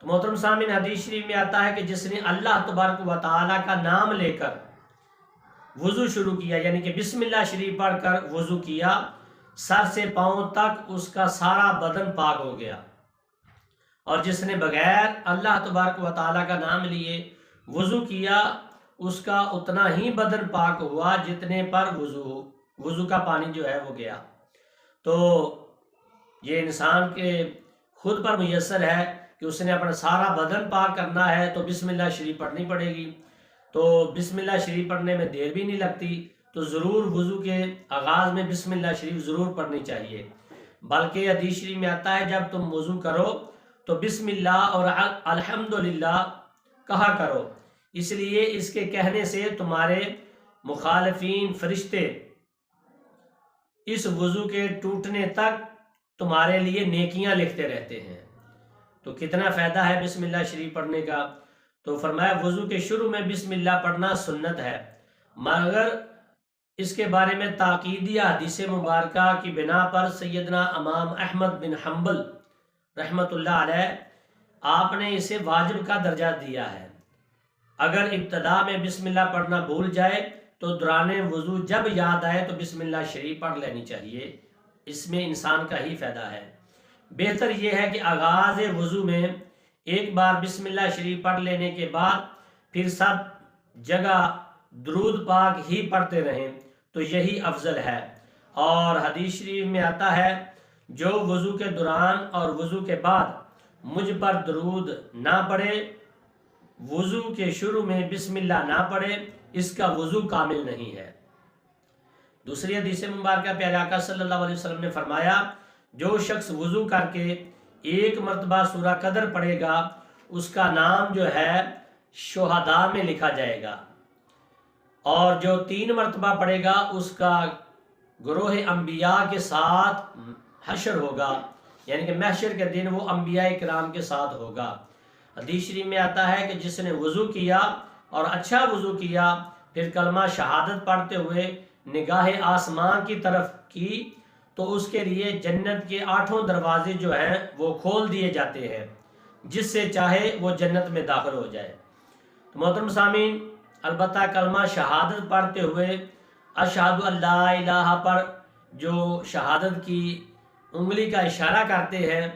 تو محترم سامعین، حدیث شریف میں آتا ہے کہ جس نے اللہ تبارک و تعالیٰ کا نام لے کر وضو شروع کیا، یعنی کہ بسم اللہ شریف پڑھ کر وضو کیا، سر سے پاؤں تک اس کا سارا بدن پاک ہو گیا۔ اور جس نے بغیر اللہ تبارک و تعالیٰ کا نام لیے وضو کیا، اس کا اتنا ہی بدن پاک ہوا جتنے پر وضو کا پانی جو ہے وہ گیا۔ تو یہ انسان کے خود پر میسر ہے کہ اس نے اپنا سارا بدن پاک کرنا ہے تو بسم اللہ شریف پڑھنی پڑے گی۔ تو بسم اللہ شریف پڑھنے میں دیر بھی نہیں لگتی، تو ضرور وضو کے آغاز میں بسم اللہ شریف ضرور پڑھنی چاہیے۔ بلکہ حدیث شریف میں آتا ہے جب تم وضو کرو تو بسم اللہ اور الحمدللہ کہا کرو، اس لیے اس کے کہنے سے تمہارے مخالفین فرشتے اس وضو کے ٹوٹنے تک تمہارے لیے نیکیاں لکھتے رہتے ہیں۔ تو کتنا فائدہ ہے بسم اللہ شریف پڑھنے کا۔ تو فرمایا وضو کے شروع میں بسم اللہ پڑھنا سنت ہے، مگر اس کے بارے میں تاکیدیہ حدیث مبارکہ کی بنا پر سیدنا امام احمد بن حنبل رحمۃ اللہ علیہ آپ نے اسے واجب کا درجہ دیا ہے۔ اگر ابتدا میں بسم اللہ پڑھنا بھول جائے تو دوران وضو جب یاد آئے تو بسم اللہ شریف پڑھ لینی چاہیے، اس میں انسان کا ہی فائدہ ہے۔ بہتر یہ ہے کہ آغاز وضو میں ایک بار بسم اللہ شریف پڑھ لینے کے بعد پھر سب جگہ درود پاک ہی پڑھتے رہیں، تو یہی افضل ہے۔ اور حدیث شریف میں آتا ہے جو وضو کے دوران اور وضو کے بعد مجھ پر درود نہ پڑھے، وضو کے شروع میں بسم اللہ نہ پڑھے، اس کا وضو کامل نہیں ہے۔ دوسری حدیث مبارکہ پیارے آقا صلی اللہ علیہ وسلم نے فرمایا جو شخص وضو کر کے ایک مرتبہ سورہ قدر پڑھے گا اس کا نام جو ہے شہداء میں لکھا جائے گا، اور جو 3 مرتبہ پڑھے گا اس کا گروہ انبیاء کے ساتھ حشر ہوگا، یعنی کہ محشر کے دن وہ انبیاء کرام کے ساتھ ہوگا۔ حدیث شریف میں آتا ہے کہ جس نے وضو کیا اور اچھا وضو کیا پھر کلمہ شہادت پڑھتے ہوئے نگاہ آسمان کی طرف کی تو اس کے لیے جنت کے 8 دروازے جو ہیں وہ کھول دیے جاتے ہیں، جس سے چاہے وہ جنت میں داخل ہو جائے۔ تو محترم سامعین، البتہ کلمہ شہادت پڑھتے ہوئے اشہد ان لا الہ پر جو شہادت کی انگلی کا اشارہ کرتے ہیں،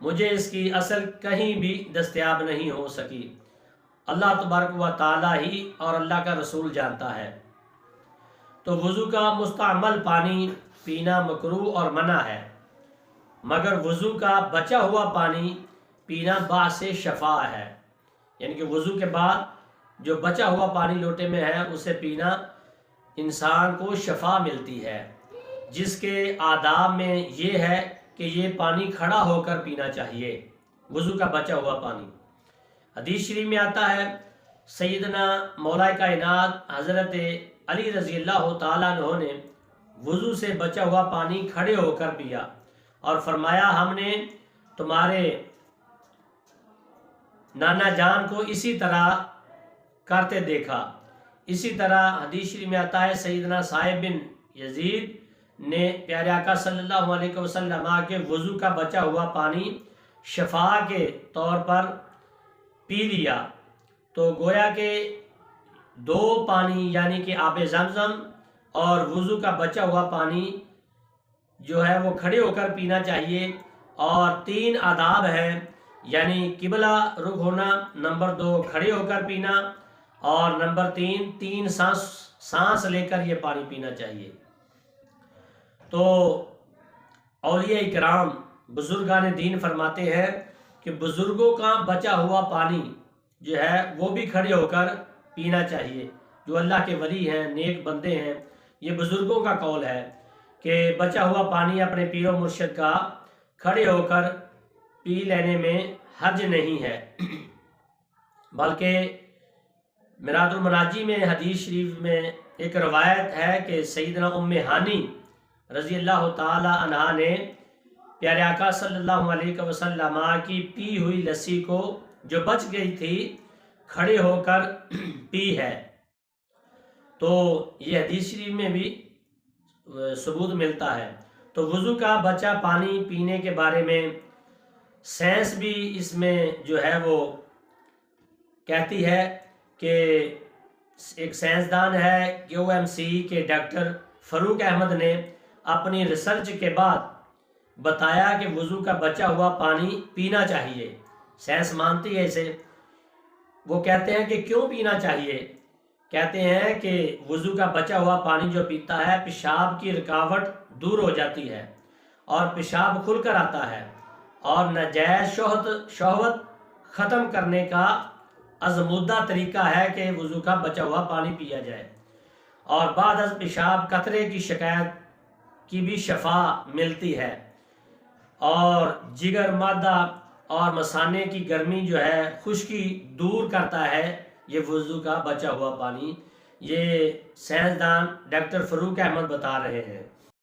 مجھے اس کی اصل کہیں بھی دستیاب نہیں ہو سکی، اللہ تبارک و تعالی ہی اور اللہ کا رسول جانتا ہے۔ تو وضو کا مستعمل پانی پینا مکروہ اور منع ہے، مگر وضو کا بچا ہوا پانی پینا باعث شفا ہے، یعنی کہ وضو کے بعد جو بچا ہوا پانی لوٹے میں ہے اسے پینا انسان کو شفا ملتی ہے، جس کے آداب میں یہ ہے کہ یہ پانی کھڑا ہو کر پینا چاہیے، وضو کا بچا ہوا پانی۔ حدیث شریف میں آتا ہے سیدنا مولا کائنات حضرت علی رضی اللہ تعالیٰ عنہ نے وضو سے بچا ہوا پانی کھڑے ہو کر پیا اور فرمایا ہم نے تمہارے نانا جان کو اسی طرح کرتے دیکھا۔ اسی طرح حدیث شریف میں آتا ہے سیدنا صاحب بن یزید نے پیارے آقا صلی اللہ علیہ وسلم کے وضو کا بچا ہوا پانی شفا کے طور پر پی لیا، تو گویا کہ 2 پانی یعنی کہ آب زمزم اور وضو کا بچا ہوا پانی جو ہے وہ کھڑے ہو کر پینا چاہیے، اور 3 آداب ہیں، یعنی قبلہ رخ ہونا، نمبر 2 کھڑے ہو کر پینا، اور نمبر 3 سانس لے کر یہ پانی پینا چاہیے۔ تو اولیاء کرام بزرگان دین فرماتے ہیں کہ بزرگوں کا بچا ہوا پانی جو ہے وہ بھی کھڑے ہو کر پینا چاہیے، جو اللہ کے ولی ہیں، نیک بندے ہیں، یہ بزرگوں کا قول ہے کہ بچا ہوا پانی اپنے پیر و مرشد کا کھڑے ہو کر پی لینے میں حرج نہیں ہے۔ بلکہ مراد المناجی میں حدیث شریف میں ایک روایت ہے کہ سیدنا ام ہانی رضی اللہ تعالی عنہا نے پیارے آقا صلی اللہ علیہ وسلم کی پی ہوئی لسی کو جو بچ گئی تھی کھڑے ہو کر پی ہے۔ تو یہ حدیث شریف میں بھی ثبوت ملتا ہے۔ تو وضو کا بچا پانی پینے کے بارے میں سائنس بھی اس میں جو ہے وہ کہتی ہے کہ ایک سائنسدان ہے QMC کے ڈاکٹر فروق احمد نے اپنی ریسرچ کے بعد بتایا کہ وضو کا بچا ہوا پانی پینا چاہیے. سائنس مانتی ہے اسے. وہ کہتے ہیں کہ کیوں پینا چاہیے؟ کہتے ہیں کہ وضو کا بچا ہوا پانی جو پیتا ہے پیشاب کی رکاوٹ دور ہو جاتی ہے اور پیشاب کھل کر آتا ہے اور ناجائز شہوت ختم کرنے کا ازمودہ طریقہ ہے کہ وضو کا بچا ہوا پانی پیا جائے. اور بعد از پیشاب قطرے کی شکایت کی بھی شفا ملتی ہے اور جگر مادہ اور مثانے کی گرمی جو ہے خشکی دور کرتا ہے یہ وضو کا بچا ہوا پانی. یہ سائنسدان ڈاکٹر فروق احمد بتا رہے ہیں.